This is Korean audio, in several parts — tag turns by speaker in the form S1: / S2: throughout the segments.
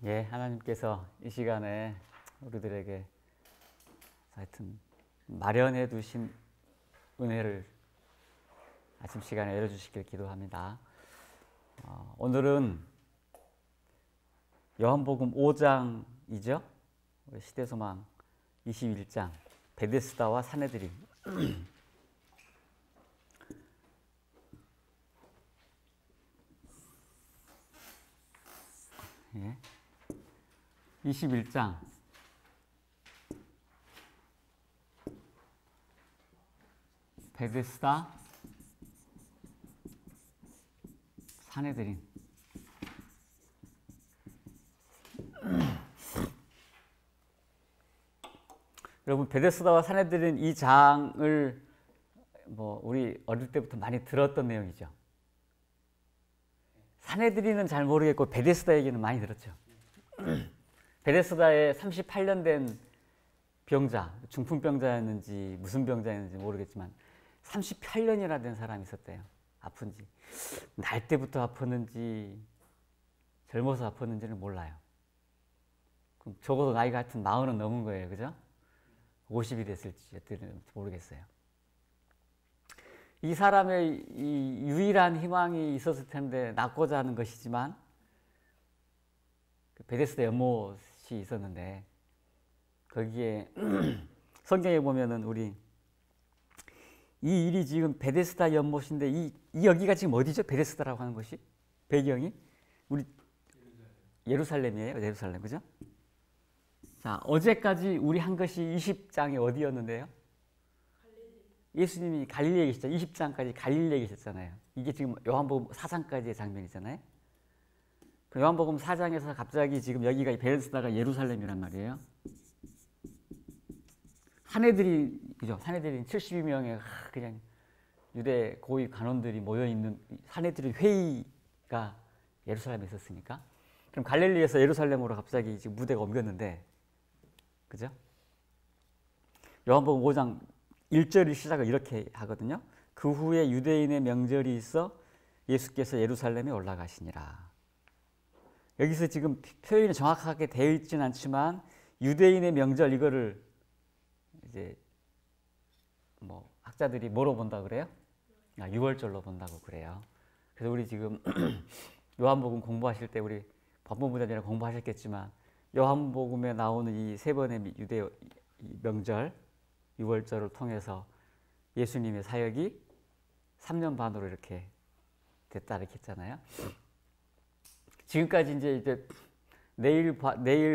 S1: 예, 하나님께서 이 시간에 우리들에게 하여튼 마련해 두신 은혜를 아침 시간에 열어주시길 기도합니다. 오늘은 요한복음 5장이죠. 시대소망 21장 베데스다와 사내들이 예. 21장 베데스다 사내들인 여러분 베데스다와 사내들인 이 장을 우리 어릴 때부터 많이 들었던 내용이죠. 사내들이는 잘 모르겠고 베데스다 얘기는 많이 들었죠. 베데스다에 38년 된 병자, 중풍병자였는지 무슨 병자였는지 모르겠지만 38년이나 된 사람이 있었대요. 아픈지. 날 때부터 아팠는지 젊어서 아팠는지는 몰라요. 그럼 적어도 나이가 하여튼 40은 넘은 거예요. 그죠? 50이 됐을지 모르겠어요. 이 사람의 이 유일한 희망이 있었을 텐데 낳고자 하는 것이지만 베데스다 연못이 있었는데 거기에 성경에 보면은 우리 이 일이 지금 베데스다 연못인데 이 여기가 지금 어디죠? 베데스다라고 하는 것이 배경이 우리 예루살렘이에요. 예루살렘 그죠? 자, 어제까지 우리 한 것이 20장이 어디였는데요? 예수님이 갈릴리에 계셨죠. 20장까지 갈릴리에 계셨잖아요. 이게 지금 요한복음 4장까지의 장면이잖아요. 요한복음 4장에서 갑자기 지금 여기가 베데스다가 예루살렘이란 말이에요. 사내들이 그죠? 사내들이 72명의 그냥 유대 고위 관원들이 모여 있는 사내들의 회의가 예루살렘에 있었으니까. 그럼 갈릴리에서 예루살렘으로 갑자기 지금 무대가 옮겼는데, 그죠? 요한복음 5장 1절의 시작을 이렇게 하거든요. 그 후에 유대인의 명절이 있어 예수께서 예루살렘에 올라가시니라. 여기서 지금 표현이 정확하게 되어 있지는 않지만 유대인의 명절 이거를 이제 학자들이 뭐로 본다 그래요? 유월절로 본다고 그래요. 그래서 우리 지금 요한복음 공부하실 때 우리 법문부장이랑 공부하셨겠지만 요한복음에 나오는 이 세 번의 유대 명절 유월절을 통해서 예수님의 사역이 3년 반으로 이렇게 됐다 이렇게 했잖아요. 지금까지 이제 내일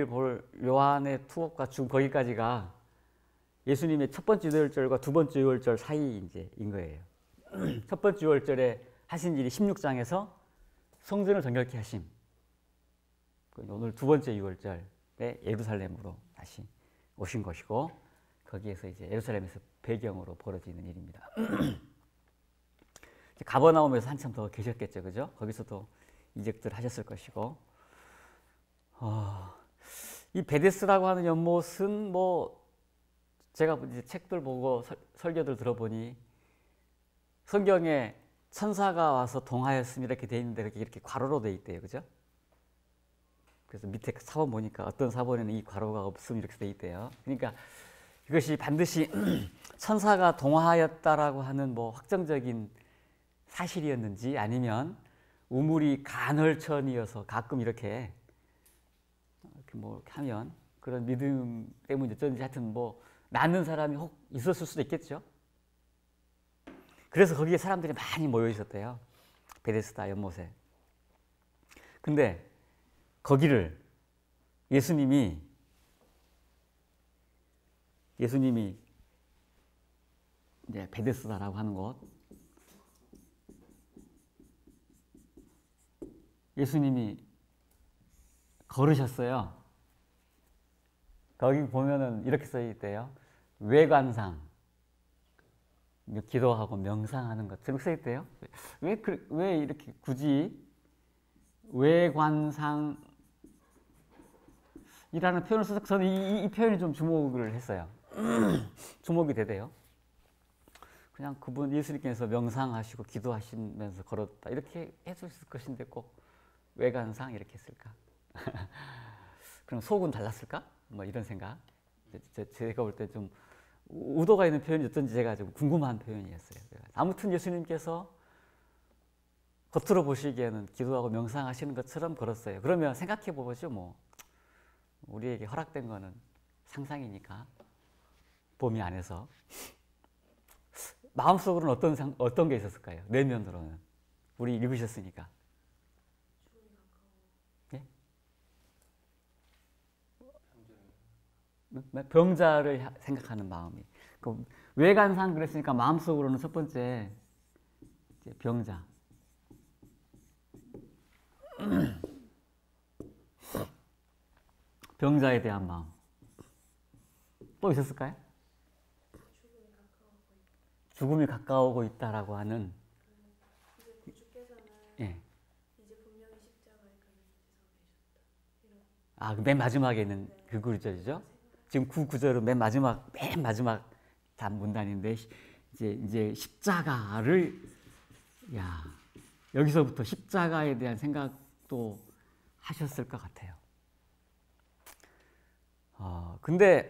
S1: 볼 요한의 투옥과 중 거기까지가 예수님의 첫 번째 유월절과 두 번째 유월절 사이 이제인 거예요. 첫 번째 유월절에 하신 일이 16장에서 성전을 정결케 하심. 오늘 두 번째 유월절에 예루살렘으로 다시 오신 것이고 거기에서 이제 예루살렘에서 배경으로 벌어지는 일입니다. 가버나움에서 한참 더 계셨겠죠, 그죠? 거기서도 이적들 하셨을 것이고, 이 베데스라고 하는 연못은 제가 이제 책들 보고 설교들 들어보니 성경에 천사가 와서 동하였음 이렇게 돼 있는데 이렇게 괄호로 돼 있대요, 그죠? 그래서 밑에 사본 보니까 어떤 사본에는 이 괄호가 없음 이렇게 돼 있대요. 그러니까 이것이 반드시 천사가 동하였다라고 하는 확정적인 사실이었는지 아니면 우물이 간헐천이어서 가끔 이렇게 하면 그런 믿음 때문에 어쩐지 하여튼 낳는 사람이 혹 있었을 수도 있겠죠. 그래서 거기에 사람들이 많이 모여 있었대요. 베데스다 연못에. 근데 거기를 예수님이 이제 베데스다라고 하는 곳 예수님이 걸으셨어요. 거기 보면은 이렇게 써 있대요. 외관상 기도하고 명상하는 것처럼 써 있대요. 왜 이렇게 굳이 외관상이라는 표현을 써서 저는 이 표현이 좀 주목을 했어요. 주목이 되대요. 그냥 그분 예수님께서 명상하시고 기도하시면서 걸었다 이렇게 했을 것인데 꼭 외관상 이렇게 했을까? 그럼 속은 달랐을까? 뭐 이런 생각. 제가 볼 때 좀 의도가 있는 표현이 어떤지 제가 좀 궁금한 표현이었어요. 아무튼 예수님께서 겉으로 보시기에는 기도하고 명상하시는 것처럼 걸었어요. 그러면 생각해 보죠. 뭐 우리에게 허락된 거는 상상이니까, 범위 안에서. 마음속으로는 어떤 게 있었을까요? 내면으로는. 우리 읽으셨으니까. 예? 병자를 생각하는 마음이. 외관상 그랬으니까 마음속으로는 첫 번째 병자. 병자에 대한 마음. 또 있었을까요? 죽음이 가까워오고 있다라고 하는.
S2: 이제 주께서는
S1: 예.
S2: 이제 분명히 십자가에 걸려 계셨다.
S1: 아, 맨 마지막에 있는 그 구절이죠. 지금 그 구절은 맨 마지막 문단인데, 이제 십자가를, 야, 여기서부터 십자가에 대한 생각도 하셨을 것 같아요. 근데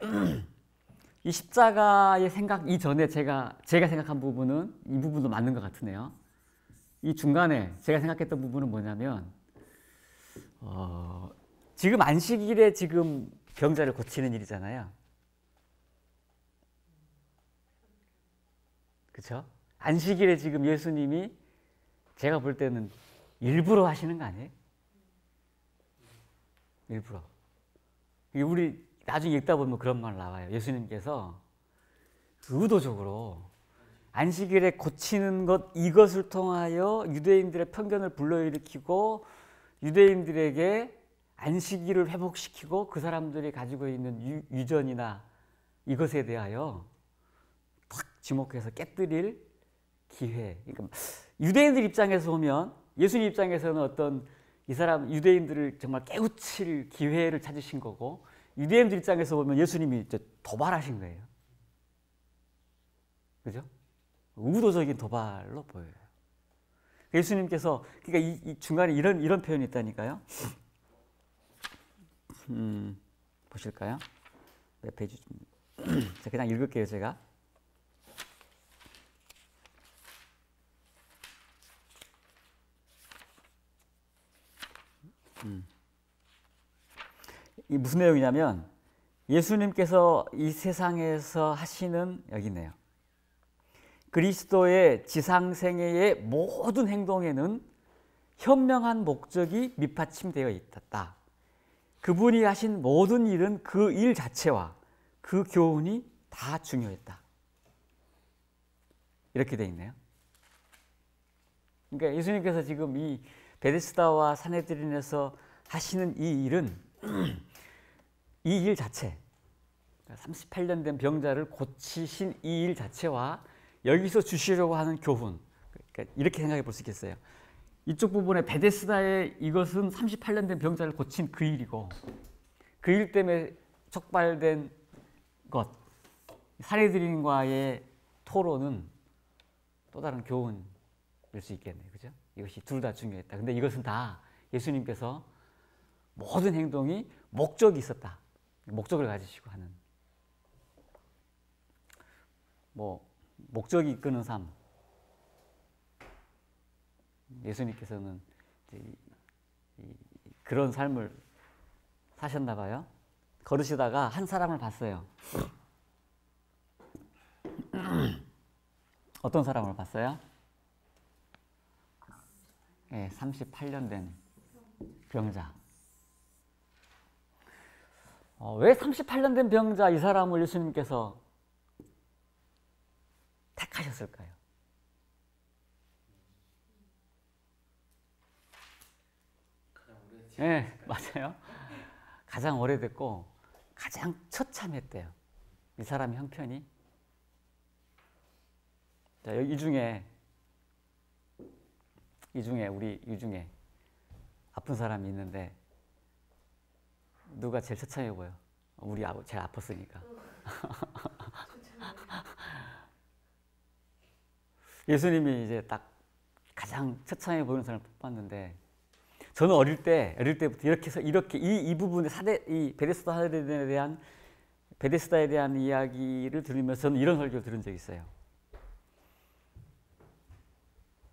S1: 이 십자가의 생각 이전에 제가 생각한 부분은 이 부분도 맞는 것 같으네요. 이 중간에 제가 생각했던 부분은 뭐냐면, 지금 안식일에 지금 병자를 고치는 일이잖아요. 그렇죠? 안식일에 지금 예수님이 제가 볼 때는 일부러 하시는 거 아니에요? 일부러. 우리 나중에 읽다 보면 그런 말 나와요. 예수님께서 의도적으로 안식일에 고치는 이것을 통하여 유대인들의 편견을 불러일으키고 유대인들에게 안식일을 회복시키고 그 사람들이 가지고 있는 유전이나 이것에 대하여 탁 지목해서 깨뜨릴 기회. 그러니까 유대인들 입장에서 보면, 예수님 입장에서는 어떤 이 사람 유대인들을 정말 깨우칠 기회를 찾으신 거고, 유대인들 입장에서 보면 예수님이 이제 도발하신 거예요. 그죠? 의도적인 도발로 보여요. 예수님께서, 그러니까 이 중간에 이런 표현이 있다니까요. 보실까요? 몇 페이지 좀. 그냥 읽을게요, 제가. 이 무슨 내용이냐면, 예수님께서 이 세상에서 하시는, 여기 있네요. 그리스도의 지상생애의 모든 행동에는 현명한 목적이 밑받침되어 있다. 그분이 하신 모든 일은 그 일 자체와 그 교훈이 다 중요했다. 이렇게 돼 있네요. 그러니까 예수님께서 지금 이 베데스다와 산헤드린에서 하시는 이 일은 이 일 자체, 38년 된 병자를 고치신 이 일 자체와 여기서 주시려고 하는 교훈, 그러니까 이렇게 생각해 볼 수 있겠어요. 이쪽 부분에 베데스다의 이것은 38년 된 병자를 고친 그 일이고, 그 일 때문에 촉발된 것, 산헤드린과의 토론은 또 다른 교훈일 수 있겠네요. 그죠? 이것이 둘 다 중요했다. 근데 이것은 다 예수님께서 모든 행동이 목적이 있었다. 목적을 가지시고 하는, 목적이 이끄는 삶. 예수님께서는 그런 삶을 사셨나 봐요. 걸으시다가 한 사람을 봤어요. 어떤 사람을 봤어요? 네, 38년 된 병자. 왜 38년 된 병자 이 사람을 예수님께서 택하셨을까요? 네, 맞아요. 가장 오래됐고 가장 처참했대요. 이 사람의 형편이. 자, 이 중에 아픈 사람이 있는데 누가 제일 처참해 보여? 우리 제일 아팠으니까. 예수님이 이제 딱 가장 처참해 보이는 사람을 뽑았는데, 저는 어릴 때부터 이렇게 해서 이렇게 이 부분의 이 베데스다에 대한 이야기를 들으면서 저는 이런 설교를 들은 적이 있어요.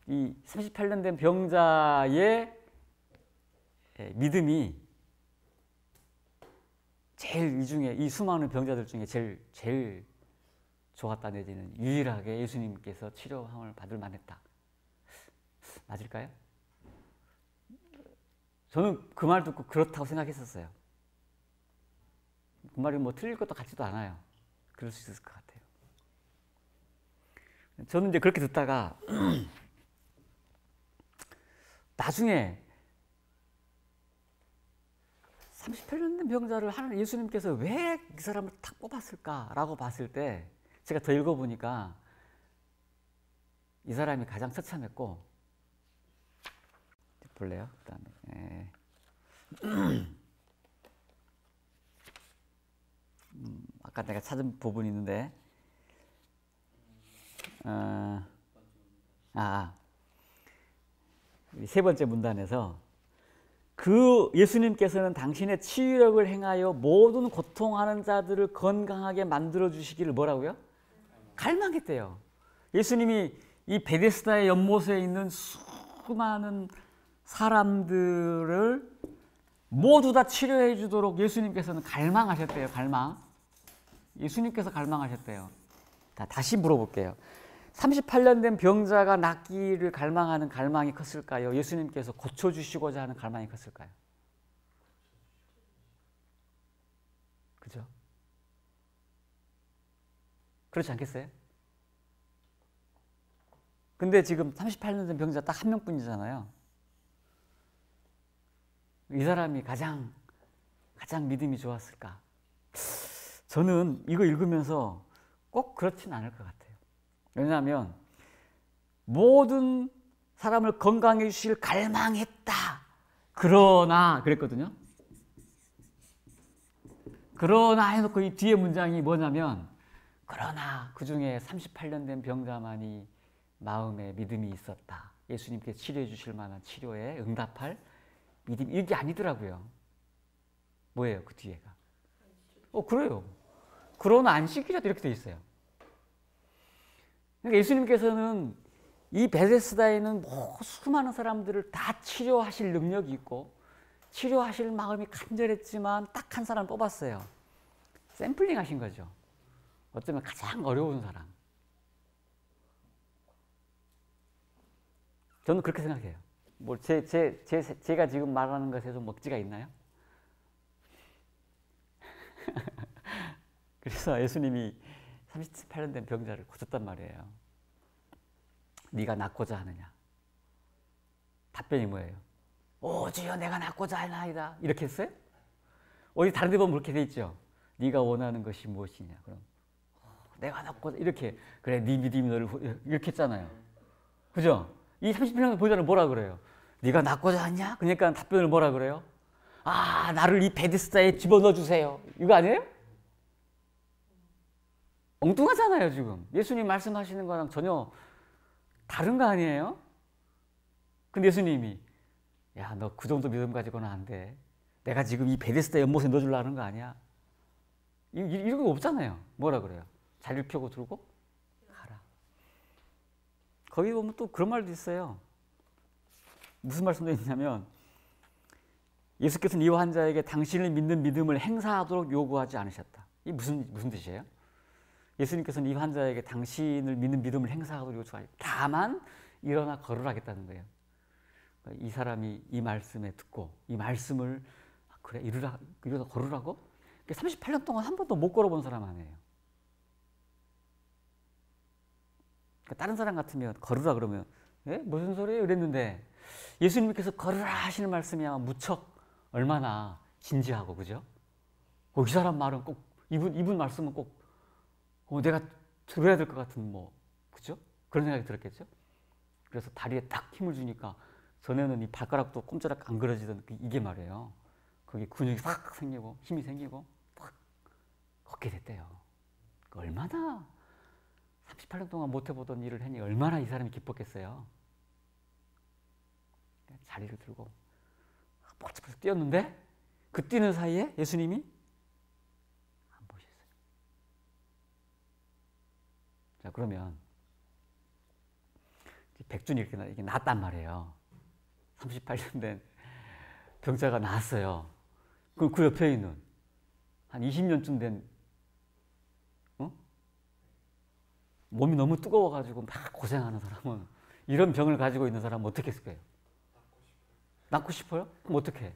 S1: 이 38년 된 병자의 믿음이 제일 이 중에 이 수많은 병자들 중에 제일 좋았다 내지는 유일하게 예수님께서 치료함을 받을 만했다. 맞을까요? 저는 그 말 듣고 그렇다고 생각했었어요. 그 말이 뭐 틀릴 것도 같지도 않아요. 그럴 수 있을 것 같아요. 저는 이제 그렇게 듣다가 나중에 38년 된 병자를 하는 예수님께서 왜 이 사람을 딱 뽑았을까라고 봤을 때 제가 더 읽어보니까 이 사람이 가장 처참했고 볼래요? 그다음에 아까 내가 찾은 부분이 있는데 세 번째 문단에서 그 예수님께서는 당신의 치유력을 행하여 모든 고통하는 자들을 건강하게 만들어 주시기를 뭐라고요? 갈망했대요. 예수님이 이 베데스다의 연못에 있는 수많은 사람들을 모두 다 치료해 주도록 예수님께서는 갈망하셨대요. 예수님께서 갈망하셨대요. 다시 물어볼게요. 38년 된 병자가 낫기를 갈망하는 갈망이 컸을까요? 예수님께서 고쳐주시고자 하는 갈망이 컸을까요? 그죠? 그렇지 않겠어요? 근데 지금 38년 된 병자 딱 한 명뿐이잖아요. 이 사람이 가장 믿음이 좋았을까? 저는 이거 읽으면서 꼭 그렇진 않을 것 같아요. 왜냐하면 모든 사람을 건강해 주실 갈망했다. 그러나 그랬거든요. 그러나 해놓고 이 뒤에 문장이 뭐냐면 그러나 그 중에 38년 된 병자만이 마음에 믿음이 있었다. 예수님께 치료해 주실 만한 치료에 응답할 믿음. 이게 아니더라고요. 뭐예요 그 뒤에가? 그래요. 그러나 안식이라도 이렇게 돼 있어요. 그러니까 예수님께서는 이 베데스다에는 수많은 사람들을 다 치료하실 능력이 있고 치료하실 마음이 간절했지만 딱 한 사람 뽑았어요. 샘플링 하신 거죠. 어쩌면 가장 어려운 사람. 저는 그렇게 생각해요. 제가 지금 말하는 것에서 먹지가 있나요? 그래서 예수님이 38년 된 병자를 고쳤단 말이에요. 네가 낫고자 하느냐? 답변이 뭐예요? 오 주여 내가 낫고자 하나이다. 이렇게 했어요? 어디 다른 데 보면 그렇게 돼 있죠. 네가 원하는 것이 무엇이냐? 그럼 내가 낫고자 이렇게 그래 네 믿음이 너를 이렇게 했잖아요. 그죠? 이 38년 된 병자는 뭐라 그래요? 네가 낫고자 하냐? 그러니까 답변을 뭐라 그래요? 나를 이 베데스다에 집어넣어 주세요. 이거 아니에요? 엉뚱하잖아요 지금. 예수님 말씀하시는 거랑 전혀 다른 거 아니에요? 근데 예수님이 야, 너 그 정도 믿음 가지고는 안 돼. 내가 지금 이 베데스다 연못에 넣어주려는 거 아니야. 이런 거 없잖아요. 뭐라 그래요? 자리를 펴고 들고 가라. 거기 보면 또 그런 말도 있어요. 무슨 말씀도 있냐면 예수께서는 이 환자에게 당신을 믿는 믿음을 행사하도록 요구하지 않으셨다. 이게 무슨 뜻이에요? 예수님께서는 이 환자에게 당신을 믿는 믿음을 행사하도록 요구하지 다만 일어나 걸으라겠다는 거예요. 이 사람이 이 말씀에 듣고 이 말씀을 그래 일어나 걸으라고? 38년 동안 한 번도 못 걸어본 사람 아니에요. 다른 사람 같으면 걸으라 그러면 무슨 소리예요? 이랬는데 예수님께서 걸으라 하시는 말씀이 아마 무척 얼마나 진지하고 그죠? 이 사람 말은 꼭 이분 말씀은 꼭 내가 들어야 될 것 같은 그죠? 그런 생각이 들었겠죠? 그래서 다리에 딱 힘을 주니까 전에는 이 발가락도 꼼짝락 안 그려지던 이게 말이에요. 거기 근육이 싹 생기고 힘이 생기고 딱 걷게 됐대요. 얼마나 38년 동안 못 해보던 일을 하니 얼마나 이 사람이 기뻤겠어요. 자리를 들고 펄쩍펄쩍 뛰었는데 그 뛰는 사이에 예수님이 안 보셨어요. 자, 그러면 백준이 이렇게 나았단 말이에요. 38년 된 병자가 나았어요. 그럼 그 옆에 있는 한 20년쯤 된 몸이 너무 뜨거워가지고 막 고생하는 사람은, 이런 병을 가지고 있는 사람은 어떻게 했을까요? 낳고 싶어요? 그럼 어떻게 해?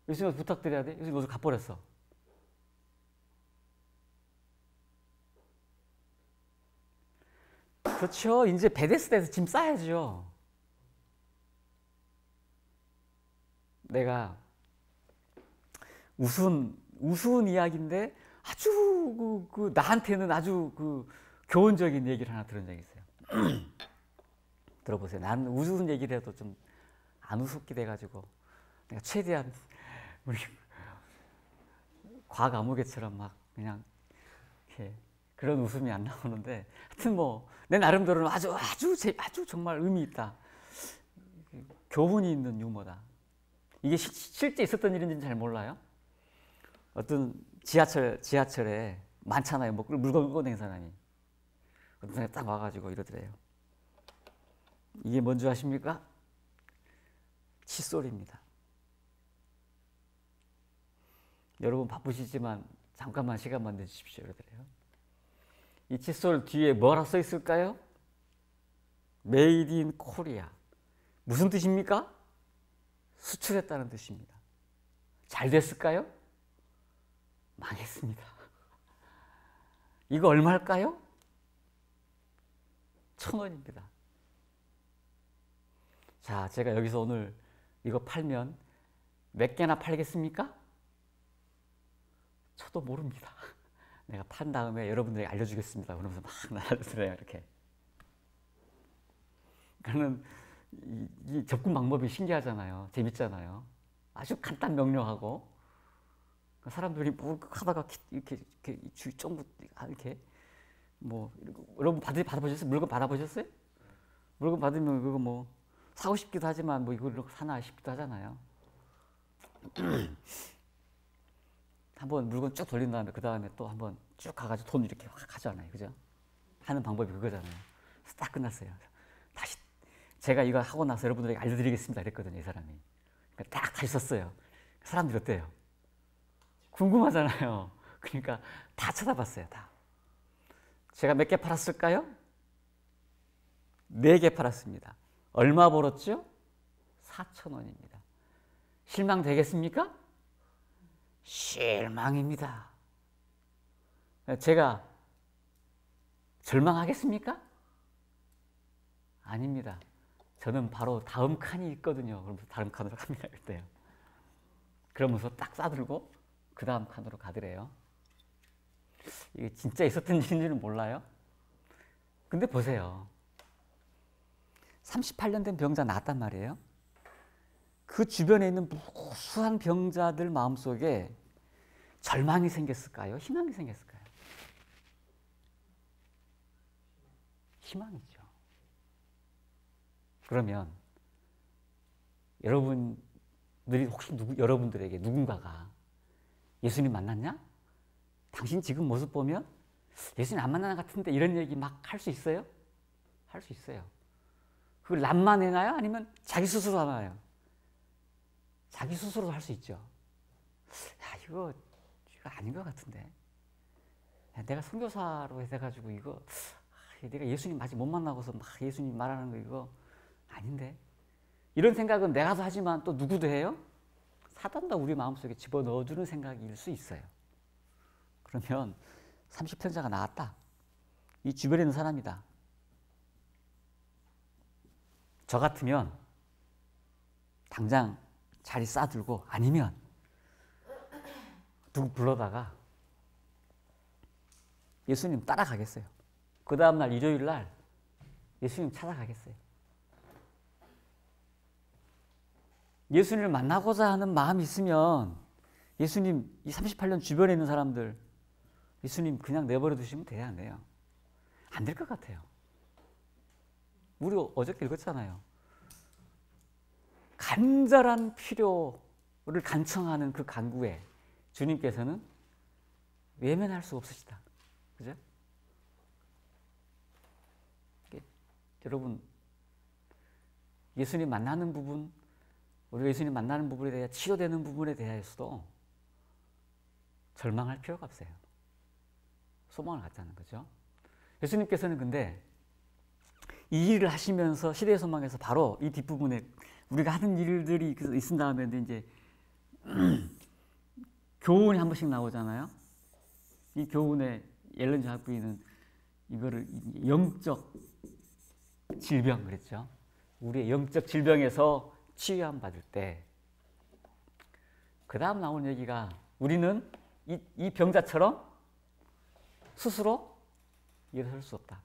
S1: 예수님한테 부탁드려야 돼? 예수님 어디서 갚버렸어. 그렇죠. 이제 베데스다에서 짐 싸야죠. 내가 우스운 이야기인데 아주 나한테는 아주 교훈적인 얘기를 하나 들은 적이 있어요. 들어보세요. 나는 우스운 얘기를 해도 좀 안 우습게 돼가지고 내가 최대한 우리 과감무게처럼 막 그냥 이렇게 그런 웃음이 안 나오는데, 하여튼 뭐 내 나름대로는 아주 정말 의미 있다, 교훈이 있는 유머다. 이게 실제 있었던 일인지는 잘 몰라요. 어떤 지하철에 많잖아요. 뭐 물건 끌고 다니는 사람이. 어떤 사람이 딱 와가지고 이러더래요. 이게 뭔지 아십니까? 칫솔입니다. 여러분 바쁘시지만 잠깐만 시간만 내주십시오. 이러더래요. 이 칫솔 뒤에 뭐라 써 있을까요? Made in Korea. 무슨 뜻입니까? 수출했다는 뜻입니다. 잘 됐을까요? 망했습니다. 이거 얼마일까요? 1,000원입니다. 자, 제가 여기서 오늘 이거 팔면 몇 개나 팔겠습니까? 저도 모릅니다. 내가 판 다음에 여러분들에게 알려주겠습니다. 그러면서 막 날려드려요. 이렇게. 그러니까는 이 접근 방법이 신기하잖아요. 재밌잖아요. 아주 간단 명료하고, 사람들이 뭐 하다가 이렇게 주위 쫑긋 이렇게 뭐 여러분 받아보셨어요? 물건 받아보셨어요? 물건 받으면 그거 뭐 사고 싶기도 하지만 뭐 이걸 사나 싶기도 하잖아요. 한번 물건 쭉 돌린 다음에 그 다음에 또 한번 쭉 가가지고 돈 이렇게 확 가져가나요, 그죠? 하는 방법이 그거잖아요. 그래서 딱 끝났어요. 다시 제가 이거 하고 나서 여러분들에게 알려드리겠습니다 그랬거든요, 이 사람이. 그러니까 딱 다시 썼어요. 사람들이 어때요? 궁금하잖아요. 그러니까 다 쳐다봤어요, 다. 제가 몇 개 팔았을까요? 4개 팔았습니다. 얼마 벌었죠? 4,000원입니다. 실망되겠습니까? 실망입니다. 제가 절망하겠습니까? 아닙니다. 저는 바로 다음 칸이 있거든요. 그러면서 다음 칸으로 갑니다. 그때요. 그러면서 딱 싸들고 그 다음 칸으로 가더래요. 이게 진짜 있었던 일인지는 몰라요. 근데 보세요. 38년 된 병자 나았단 말이에요. 그 주변에 있는 무수한 병자들 마음속에 절망이 생겼을까요? 희망이 생겼을까요? 희망이죠. 그러면 여러분들이 혹시 여러분들에게 누군가가 예수님 만났냐? 당신 지금 모습 보면 예수님 안 만나는 것 같은데, 이런 얘기 막 할 수 있어요? 할 수 있어요. 그걸 남만 해나요? 아니면 자기 스스로 하나요? 자기 스스로도 할 수 있죠. 야, 이거 아닌 것 같은데. 야, 내가 선교사로 해가지고 이거 내가 예수님 아직 못 만나고서 막 예수님 말하는 거 이거 아닌데. 이런 생각은 내가도 하지만 또 누구도 해요? 사단도 우리 마음속에 집어넣어주는 생각일 수 있어요. 그러면 30편자가 나왔다. 이 주변에 있는 사람이다. 저 같으면 당장 자리 싸들고, 아니면 누구 불러다가 예수님 따라가겠어요. 그 다음날 일요일 날 예수님 찾아가겠어요. 예수님을 만나고자 하는 마음이 있으면 예수님, 이 38년 주변에 있는 사람들 예수님 그냥 내버려 두시면 돼요, 안 돼요? 안 될 것 같아요. 우리 어저께 읽었잖아요. 간절한 필요를 간청하는 그 간구에 주님께서는 외면할 수 없으시다. 그죠? 여러분, 예수님 만나는 부분, 우리 예수님 만나는 부분에 대해 치료되는 부분에 대해서도 절망할 필요가 없어요. 소망을 갖자는 거죠. 예수님께서는 근데 이 일을 하시면서 시대의 소망에서 바로 이 뒷부분에 우리가 하는 일들이 있은 다음에 이제 교훈이 한 번씩 나오잖아요. 이 교훈에 앨런 G 학부인은 이거를 영적 질병 그랬죠. 우리의 영적 질병에서 치유함 받을 때 그 다음 나오는 얘기가 우리는 이 병자처럼 스스로 일어설 수 없다.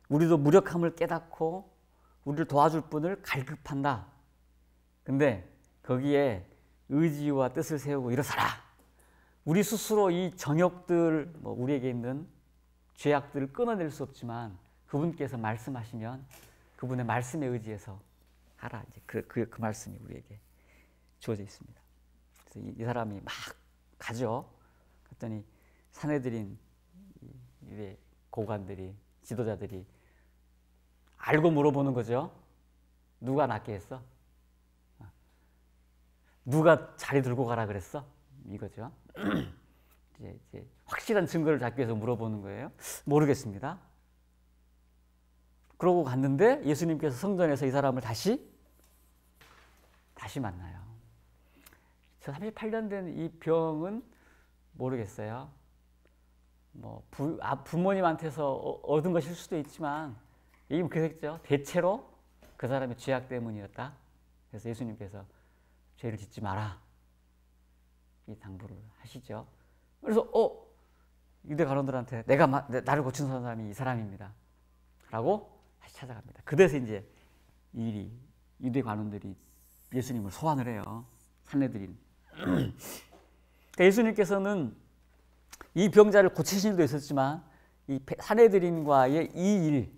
S1: 우리도 무력함을 깨닫고 우리를 도와줄 분을 갈급한다. 근데 거기에 의지와 뜻을 세우고 일어서라. 우리 스스로 이 정욕들, 우리에게 있는 죄악들을 끊어낼 수 없지만 그분께서 말씀하시면 그분의 말씀에 의지해서 하라. 이제 그 말씀이 우리에게 주어져 있습니다. 그래서 이 사람이 막 가죠. 그랬더니 사내들인 고관들이, 지도자들이 알고 물어보는 거죠. 누가 낫게 했어? 누가 자리 들고 가라 그랬어? 이거죠. 이제 확실한 증거를 잡기 위해서 물어보는 거예요. 모르겠습니다. 그러고 갔는데 예수님께서 성전에서 이 사람을 다시 만나요. 저 38년 된 이 병은 모르겠어요. 부모님한테서 얻은 것일 수도 있지만 이게 그랬죠. 대체로 그 사람의 죄악 때문이었다. 그래서 예수님께서 죄를 짓지 마라. 이 당부를 하시죠. 그래서 유대 관원들한테 나를 고친 사람이 이 사람입니다. 라고 다시 찾아갑니다. 그래서 이제 이 일이 유대 관원들이 예수님을 소환을 해요. 산헤드린. 그러니까 예수님께서는 이 병자를 고치신 일도 있었지만 이 산헤드린과의 이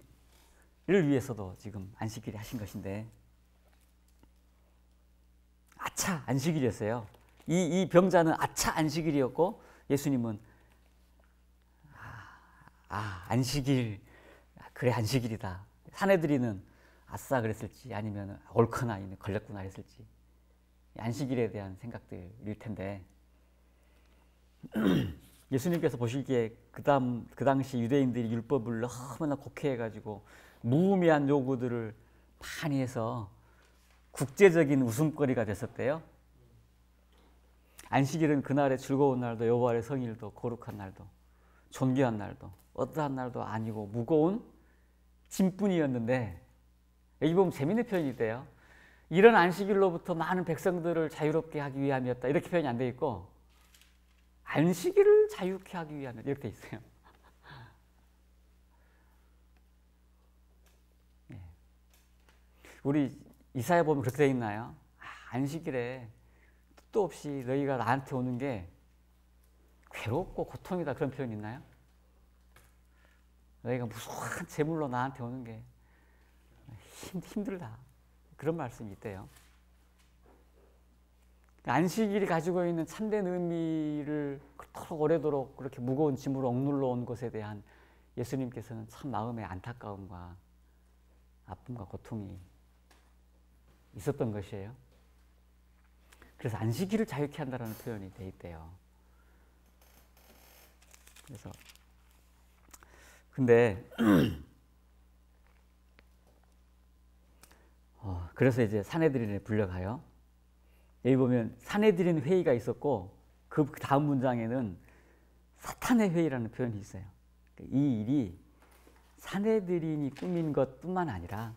S1: 일을 위해서도 지금 안식일에 하신 것인데 아차 안식일이었어요. 이 병자는 아차 안식일이었고 예수님은 안식일 그래 안식일이다. 산헤드린은 아싸 그랬을지 아니면 옳거나 걸렸구나 했을지 안식일에 대한 생각들일 텐데 예수님께서 보시기에 그 당시 유대인들이 율법을 너무나 곡해해가지고 무의미한 요구들을 많이 해서 국제적인 웃음거리가 됐었대요. 안식일은 그날의 즐거운 날도 여호와의 성일도 거룩한 날도 존귀한 날도 어떠한 날도 아니고 무거운 짐뿐이었는데 여기 보면 재밌는 표현이 있대요. 이런 안식일로부터 많은 백성들을 자유롭게 하기 위함이었다. 이렇게 표현이 안 돼 있고 안식일을 자유케 하기 위함이었다. 이렇게 돼 있어요. 네. 우리 이사야 보면 그렇게 돼 있나요? 안식일에 뜻도 없이 너희가 나한테 오는 게 괴롭고 고통이다. 그런 표현 있나요? 너희가 무수한 재물로 나한테 오는 게 힘들다. 그런 말씀이 있대요. 안식일이 가지고 있는 참된 의미를 그토록 오래도록 그렇게 무거운 짐으로 억눌러 온 것에 대한 예수님께서는 참 마음의 안타까움과 아픔과 고통이 있었던 것이에요. 그래서 안식일을 자유케 한다는 표현이 돼 있대요. 그래서 이제 산헤드린에 불려가요. 여기 보면 산헤드린 회의가 있었고 그 다음 문장에는 사탄의 회의라는 표현이 있어요. 이 일이 산헤드린이 꾸민 것뿐만 아니라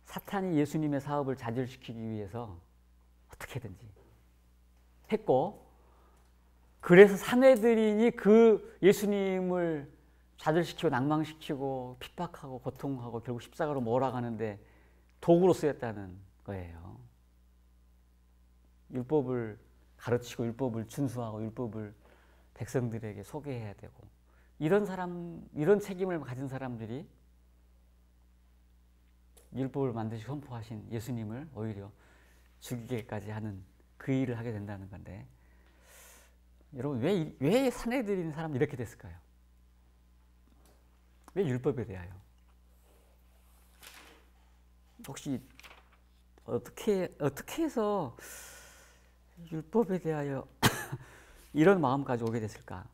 S1: 사탄이 예수님의 사업을 좌절시키기 위해서 어떻게든지 했고 그래서 산헤드린이 그 예수님을 좌절시키고 낭망시키고 핍박하고 고통하고 결국 십자가로 몰아가는데 도구로 쓰였다는 거예요. 율법을 가르치고 율법을 준수하고 율법을 백성들에게 소개해야 되고 이런 책임을 가진 사람들이 율법을 만드시고 선포하신 예수님을 오히려 죽이기까지 하는 그 일을 하게 된다는 건데, 여러분 왜 산헤드린 사람이 이렇게 됐을까요? 왜 율법에 대하여? 혹시 어떻게 해서 율법에 대하여 이런 마음까지 오게 됐을까?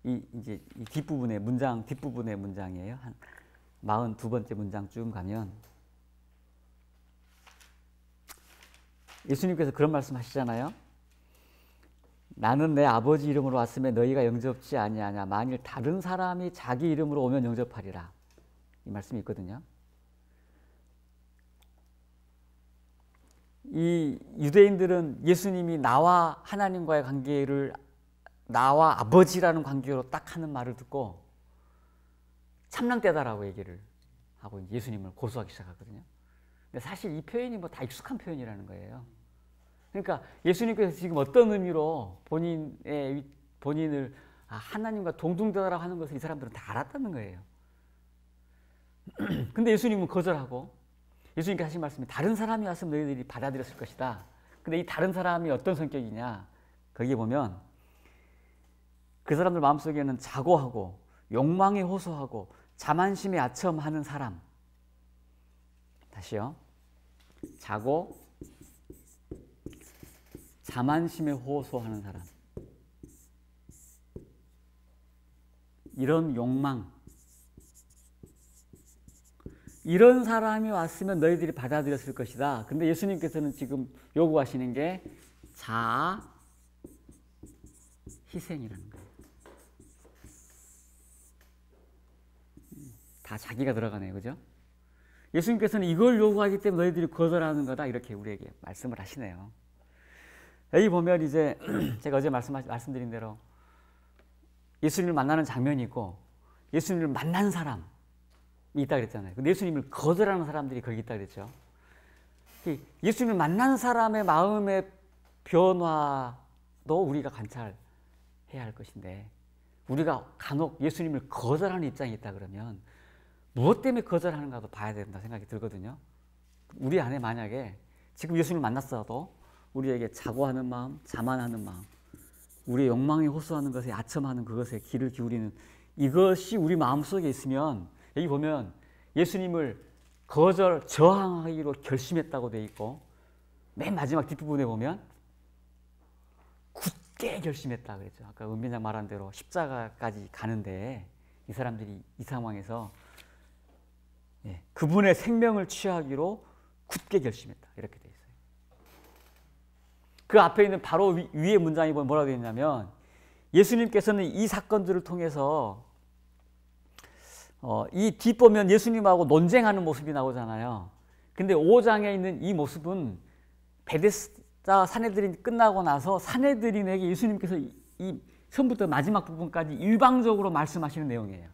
S1: 이제 이 뒷부분의 문장이에요. 한 42번째 문장쯤 가면 예수님께서 그런 말씀 하시잖아요. 나는 내 아버지 이름으로 왔으면 너희가 영접지 아니하냐. 만일 다른 사람이 자기 이름으로 오면 영접하리라. 이 말씀이 있거든요. 이 유대인들은 예수님이 나와 하나님과의 관계를 나와 아버지라는 관계로 딱 하는 말을 듣고 참랑떼다라고 얘기를 하고 예수님을 고소하기 시작하거든요. 근데 사실 이 표현이 뭐 다 익숙한 표현이라는 거예요. 그러니까 예수님께서 지금 어떤 의미로 본인을 하나님과 동등되다라고 하는 것을 이 사람들은 다 알았다는 거예요. 근데 예수님은 거절하고, 예수님께서 하신 말씀이 다른 사람이 왔으면 너희들이 받아들였을 것이다. 근데 이 다른 사람이 어떤 성격이냐, 거기에 보면 그 사람들 마음속에는 자고하고 욕망에 호소하고 자만심에 아첨하는 사람. 다시요. 자고 자만심에 호소하는 사람. 이런 욕망, 이런 사람이 왔으면 너희들이 받아들였을 것이다. 근데 예수님께서는 지금 요구하시는 게 자아 희생이라는 거예요. 다 자기가 들어가네요. 그죠? 예수님께서는 이걸 요구하기 때문에 너희들이 거절하는 거다. 이렇게 우리에게 말씀을 하시네요. 여기 보면 이제 제가 어제 말씀드린 대로 예수님을 만나는 장면이 있고 예수님을 만난 사람이 있다 그랬잖아요. 근데 예수님을 거절하는 사람들이 거기 있다 그랬죠. 예수님을 만난 사람의 마음의 변화도 우리가 관찰해야 할 것인데, 우리가 간혹 예수님을 거절하는 입장이 있다 그러면 무엇 때문에 거절하는가도 봐야 된다 생각이 들거든요. 우리 안에 만약에 지금 예수님을 만났어도 우리에게 자고하는 마음, 자만하는 마음, 우리의 욕망에 호소하는 것에 아첨하는 그것에 귀를 기울이는 이것이 우리 마음속에 있으면, 여기 보면 예수님을 저항하기로 결심했다고 되어 있고, 맨 마지막 뒷부분에 보면 굳게 결심했다 그랬죠. 아까 은빈장 말한 대로 십자가까지 가는데 이 사람들이 이 상황에서 그분의 생명을 취하기로 굳게 결심했다. 이렇게 돼 있어요. 그 앞에 있는 바로 위에 문장이 보면 뭐라고 되어 있냐면, 예수님께서는 이 사건들을 통해서 이 뒷보면 예수님하고 논쟁하는 모습이 나오잖아요. 근데 5장에 있는 이 모습은 베데스다 산헤드린 끝나고 나서 산헤드린에게 예수님께서 이 처음부터 마지막 부분까지 일방적으로 말씀하시는 내용이에요.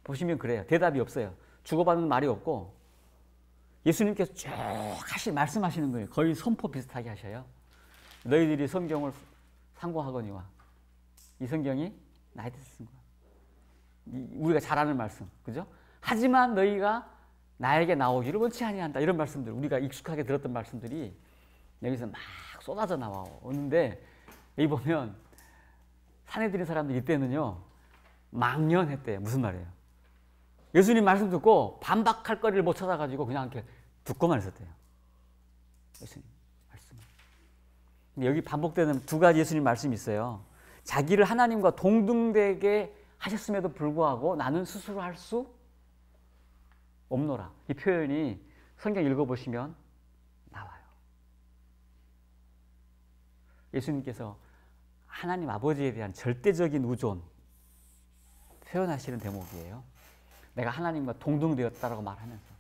S1: 보시면 그래요. 대답이 없어요. 주고받는 말이 없고 예수님께서 쭉 말씀하시는 거예요. 거의 선포 비슷하게 하셔요. 너희들이 성경을 상고하거니와 이 성경이 나에게 쓴 거야. 우리가 잘 아는 말씀, 그죠? 하지만 너희가 나에게 나오기를 원치 아니한다. 이런 말씀들, 우리가 익숙하게 들었던 말씀들이 여기서 막 쏟아져 나오는데, 여기 보면 산헤드린 사람들 이때는요 망연했대요. 무슨 말이에요? 예수님 말씀 듣고 반박할 거리를 못 찾아가지고 그냥 이렇게 듣고만 있었대요. 예수님 말씀. 근데 여기 반복되는 두 가지 예수님 말씀이 있어요. 자기를 하나님과 동등되게 하셨음에도 불구하고 나는 스스로 할 수 없노라. 이 표현이 성경 읽어보시면 나와요. 예수님께서 하나님 아버지에 대한 절대적인 우존 표현하시는 대목이에요. 내가 하나님과 동등되었다라고 말하면서.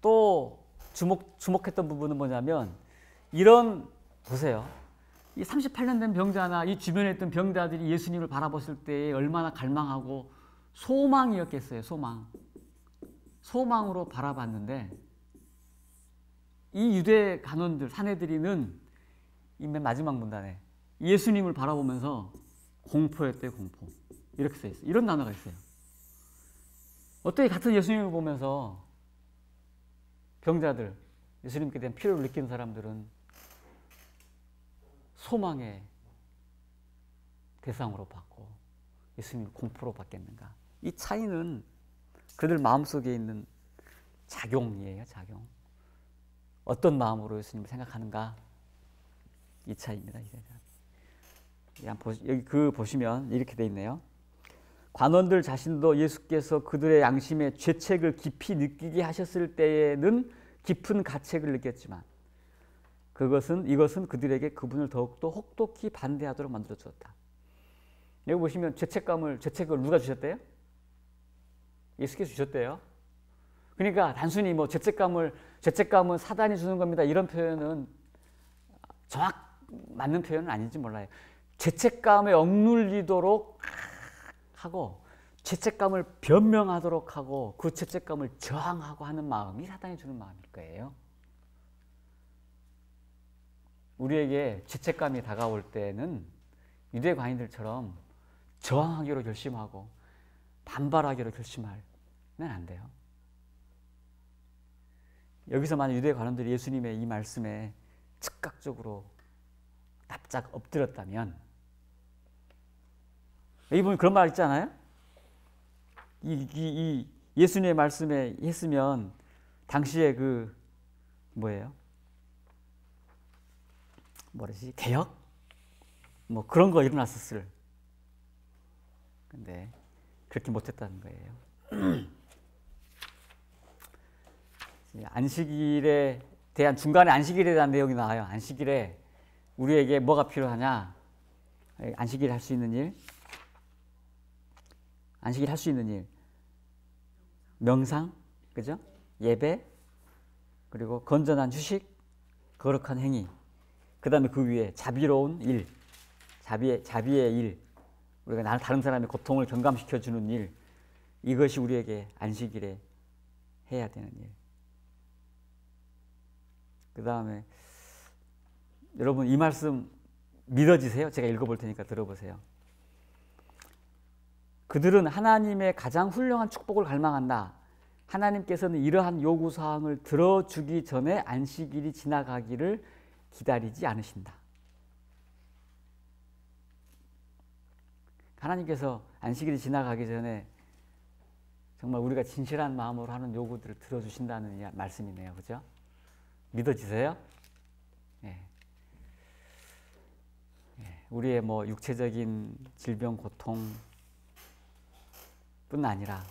S1: 또 주목했던 부분은 뭐냐면, 이런, 보세요. 이 38년 된 병자나 이 주변에 있던 병자들이 예수님을 바라봤을 때 얼마나 갈망하고 소망이었겠어요. 소망으로 바라봤는데, 이 유대 간원들, 산헤드린은 이 맨 마지막 문단에 예수님을 바라보면서 공포였대요, 공포. 이렇게 써 있어요. 이런 단어가 있어요. 어떻게 같은 예수님을 보면서 병자들, 예수님께 대한 필요를 느끼는 사람들은 소망의 대상으로 받고 예수님을 공포로 받겠는가? 이 차이는 그들 마음속에 있는 작용이에요, 작용. 어떤 마음으로 예수님을 생각하는가? 이 차이입니다. 여기 보시면 이렇게 돼 있네요. 관원들 자신도 예수께서 그들의 양심에 죄책을 깊이 느끼게 하셨을 때에는 깊은 가책을 느꼈지만 이것은 그들에게 그분을 더욱더 혹독히 반대하도록 만들어 주었다. 여기 보시면 죄책을 누가 주셨대요? 예수께서 주셨대요. 그러니까 단순히 뭐 죄책감은 사단이 주는 겁니다. 이런 표현은 맞는 표현은 아닌지 몰라요. 죄책감에 억눌리도록 하고 죄책감을 변명하도록 하고 그 죄책감을 저항하고 하는 마음이 사단이 주는 마음일 거예요. 우리에게 죄책감이 다가올 때는 유대 과인들처럼 저항하기로 결심하고 반발하기로 결심하면 안 돼요. 여기서 만약 유대 관원들이 예수님의 이 말씀에 즉각적으로 납작 엎드렸다면, 여기 보면 그런 말 있잖아요. 이 예수님의 말씀에 했으면 당시에 그 뭐예요? 뭐라지? 개혁? 뭐 그런 거 일어났었을. 근데 그렇게 못했다는 거예요. 안식일에 대한 중간에 안식일에 대한 내용이 나와요. 안식일에 우리에게 뭐가 필요하냐? 안식일 할 수 있는 일, 안식일 할 수 있는 일, 명상, 그죠? 예배, 그리고 건전한 휴식, 거룩한 행위. 그 다음에 그 위에 자비로운 일, 자비의 일, 우리가 다른 사람의 고통을 경감시켜주는 일, 이것이 우리에게 안식일에 해야 되는 일. 그 다음에 여러분 이 말씀 믿어지세요? 제가 읽어볼 테니까 들어보세요. 그들은 하나님의 가장 훌륭한 축복을 갈망한다. 하나님께서는 이러한 요구사항을 들어주기 전에 안식일이 지나가기를 기다리지 않으신다. 하나님께서 안식일이 지나가기 전에 정말 우리가 진실한 마음으로 하는 요구들을 들어주신다는 말씀이네요. 그죠? 믿어지세요? 예. 우리의 뭐 육체적인 질병, 고통 뿐 아니라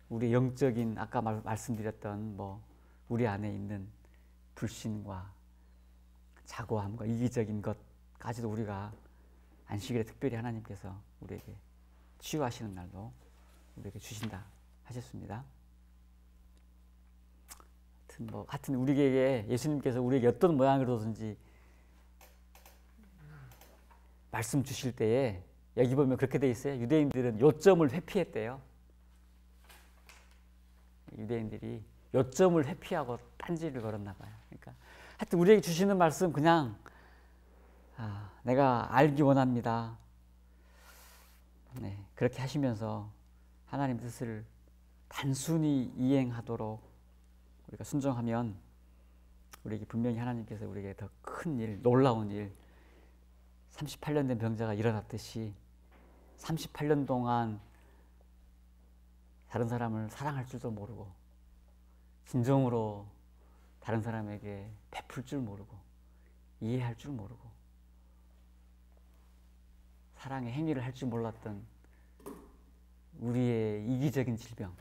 S1: 우리 영적인 아까 말씀드렸던 뭐 우리 안에 있는 불신과 자고함과 이기적인 것까지도 우리가 안식일에 특별히 하나님께서 우리에게 치유하시는 날도 우리에게 주신다 하셨습니다. 하여튼 우리에게 예수님께서 우리에게 어떤 모양으로든지 말씀 주실 때에 여기 보면 그렇게 돼 있어요. 유대인들은 요점을 회피했대요. 유대인들이 요점을 회피하고 딴지를 걸었나 봐요. 그러니까 하여튼 우리에게 주시는 말씀 그냥 내가 알기 원합니다. 네, 그렇게 하시면서 하나님 뜻을 단순히 이행하도록 우리가 순종하면 우리에게 분명히 하나님께서 우리에게 더 큰 일, 놀라운 일, 38년 된 병자가 일어났듯이 38년 동안 다른 사람을 사랑할 줄도 모르고 진정으로 다른 사람에게 베풀 줄 모르고 이해할 줄 모르고 사랑의 행위를 할 줄 몰랐던 우리의 이기적인 질병,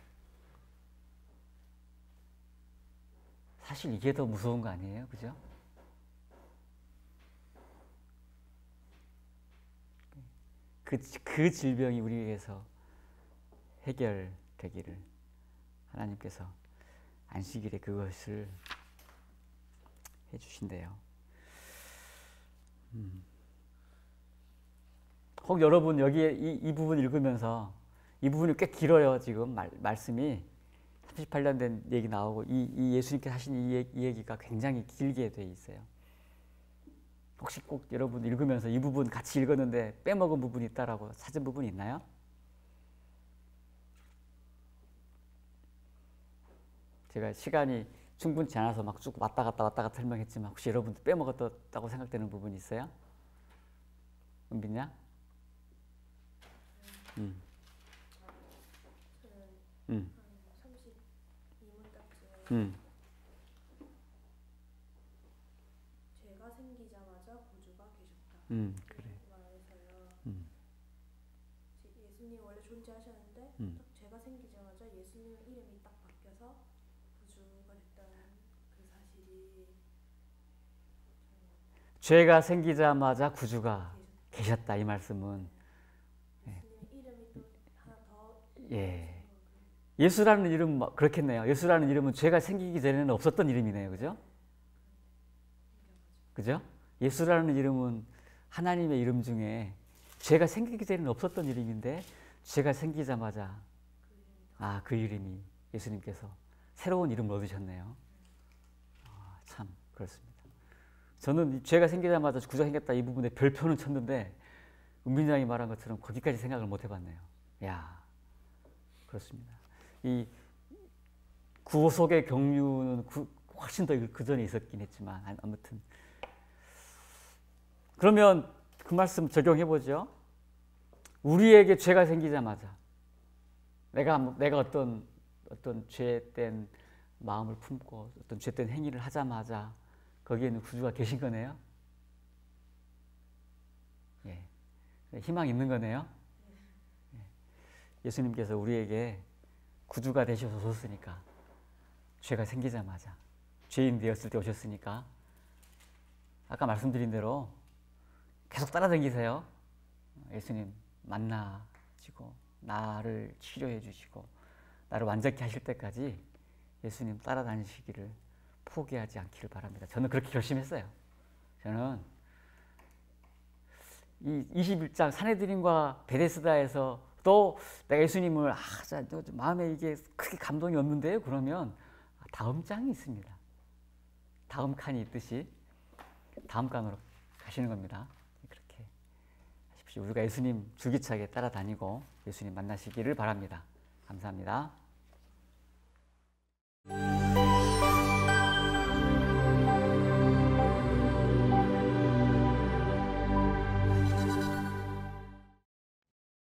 S1: 사실 이게 더 무서운 거 아니에요? 그죠? 그 질병이 우리에게서 해결되기를 하나님께서 안식일에 그것을 해주신대요. 혹 여러분 여기에 이 부분 읽으면서 이 부분이 꽤 길어요. 지금 말씀이 38년 된 얘기 나오고 이 예수님께서 하신 이 얘기가 굉장히 길게 돼 있어요. 혹시 꼭 여러분 읽으면서 이 부분 같이 읽었는데 빼먹은 부분이 있다라고 찾은 부분이 있나요? 제가 시간이 충분치 않아서 막 쭉 왔다 갔다 설명했지만 혹시 여러분도 빼먹었다고 생각되는 부분이 있어요? 은빈이야?
S2: 저는
S1: 음.
S2: 한 32문답쯤에 죄가 생기자마자 구주가 계셨다.
S1: 그래.
S2: 말에서요.
S1: 음.
S2: 예수님 원래 존재하셨는데
S1: 음.
S2: 딱 죄가 생기자마자 예수님 이름이 딱 바뀌어서 구주가 됐다는 그 사실이
S1: 죄가 생기자마자 구주가 계셨다 이 말씀은
S2: 예수님 이름이 또 하나 더
S1: 예. 예수라는 이름 그렇겠네요. 예수라는 이름은 죄가 생기기 전에는 없었던 이름이네요. 그죠? 그죠? 예수라는 이름은 하나님의 이름 중에 죄가 생기기 전에는 없었던 이름인데 죄가 생기자마자 그 이름이 예수님께서 새로운 이름을 얻으셨네요. 참 그렇습니다. 저는 죄가 생기자마자 구주가 생겼다 이 부분에 별표는 쳤는데 은빈 양이 말한 것처럼 거기까지 생각을 못 해봤네요. 야, 그렇습니다. 이 구속의 경륜은 훨씬 더 그 전에 있었긴 했지만 아무튼 그러면 그 말씀 적용해 보죠. 우리에게 죄가 생기자마자 내가 어떤 죄된 마음을 품고 어떤 죄된 행위를 하자마자 거기에는 구주가 계신 거네요. 예, 희망이 있는 거네요. 예. 예수님께서 우리에게 구주가 되셔서 오셨으니까 죄가 생기자마자 죄인 되었을 때 오셨으니까 아까 말씀드린 대로 계속 따라다니세요. 예수님 만나시고 나를 치료해 주시고 나를 완전케 하실 때까지 예수님 따라다니시기를 포기하지 않기를 바랍니다. 저는 그렇게 결심했어요. 저는 이 21장 산헤드림과 베데스다에서 또 내가 예수님을 마음에 이게 크게 감동이 없는데요. 그러면 다음 장이 있습니다. 다음 칸이 있듯이 다음 칸으로 가시는 겁니다. 그렇게 하십시오. 우리가 예수님 줄기차게 따라다니고 예수님 만나시기를 바랍니다. 감사합니다.